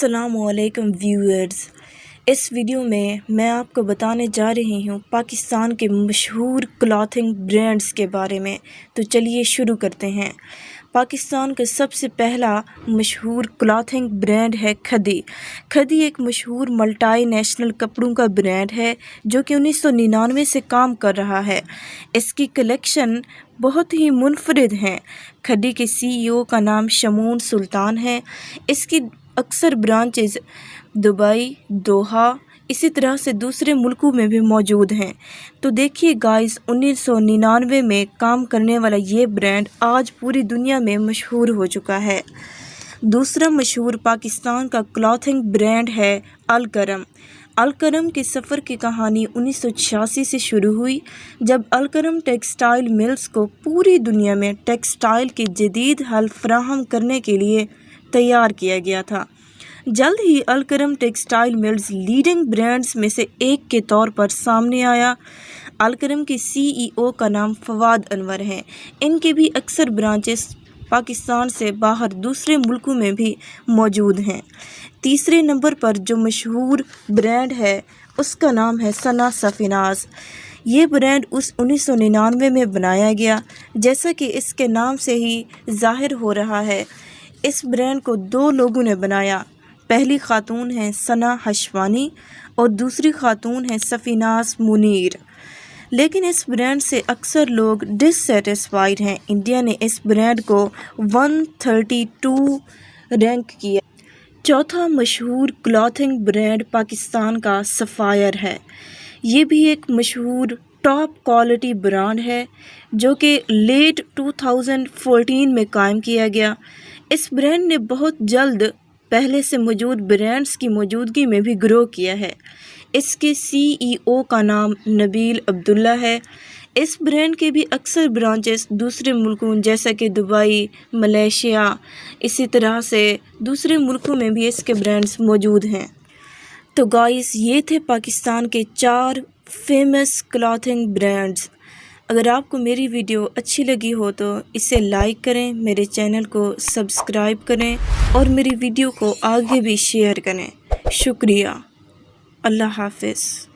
السلام علیکم ویورز، اس ویڈیو میں آپ کو بتانے جا رہی ہوں پاکستان کے مشہور کلاتھنگ برانڈز کے بارے میں۔ تو چلیے شروع کرتے ہیں۔ پاکستان کا سب سے پہلا مشہور کلاتھنگ برانڈ ہے کھدی۔ کھدی ایک مشہور ملٹی نیشنل کپڑوں کا برانڈ ہے جو کہ 1999 سے کام کر رہا ہے۔ اس کی کلیکشن بہت ہی منفرد ہیں۔ کھدی کے CEO کا نام شمون سلطان ہے۔ اس کی اکثر برانچز دبئی، دوحہ، اسی طرح سے دوسرے ملکوں میں بھی موجود ہیں۔ تو دیکھیے گائز، 1999 میں کام کرنے والا یہ برانڈ آج پوری دنیا میں مشہور ہو چکا ہے۔ دوسرا مشہور پاکستان کا کلاتھنگ برانڈ ہے الکرم۔ الکرم کے سفر کی کہانی 1986 سے شروع ہوئی، جب الکرم ٹیکسٹائل ملز کو پوری دنیا میں ٹیکسٹائل کے جدید حل فراہم کرنے کے لیے تیار کیا گیا تھا۔ جلد ہی Alkaram textile mills leading brands میں سے ایک کے طور پر سامنے آیا۔ الکرم کے CEO کا نام فواد انور ہے۔ ان کے بھی اکثر برانچز پاکستان سے باہر دوسرے ملکوں میں بھی موجود ہیں۔ تیسرے نمبر پر جو مشہور برانڈ ہے اس کا نام ہے ثنا صفیناز۔ یہ برانڈ 1999 میں بنایا گیا، جیسا کہ اس کے نام سے ہی ظاہر ہو رہا ہے۔ اس برانڈ کو دو لوگوں نے بنایا، پہلی خاتون ہیں ثنا ہشوانی اور دوسری خاتون ہیں صفیناز منیر۔ لیکن اس برانڈ سے اکثر لوگ ڈس سیٹسفائیڈ ہیں۔ انڈیا نے اس برانڈ کو 132 رینک کیا۔ چوتھا مشہور کلاتھنگ برانڈ پاکستان کا سفائر ہے۔ یہ بھی ایک مشہور ٹاپ کوالٹی برانڈ ہے جو کہ لیٹ 2014 میں قائم کیا گیا۔ اس برانڈ نے بہت جلد پہلے سے موجود برانڈز کی موجودگی میں بھی گرو کیا ہے۔ اس کے CEO کا نام نبیل عبداللہ ہے۔ اس برانڈ کے بھی اکثر برانچز دوسرے ملکوں جیسا کہ دبئی، ملیشیا، اسی طرح سے دوسرے ملکوں میں بھی اس کے برانڈز موجود ہیں۔ تو گائز، یہ تھے پاکستان کے 4 فیمس کلاتھنگ برانڈز۔ اگر آپ کو میری ویڈیو اچھی لگی ہو تو اسے لائک کریں، میرے چینل کو سبسکرائب کریں اور میری ویڈیو کو آگے بھی شیئر کریں۔ شکریہ۔ اللہ حافظ۔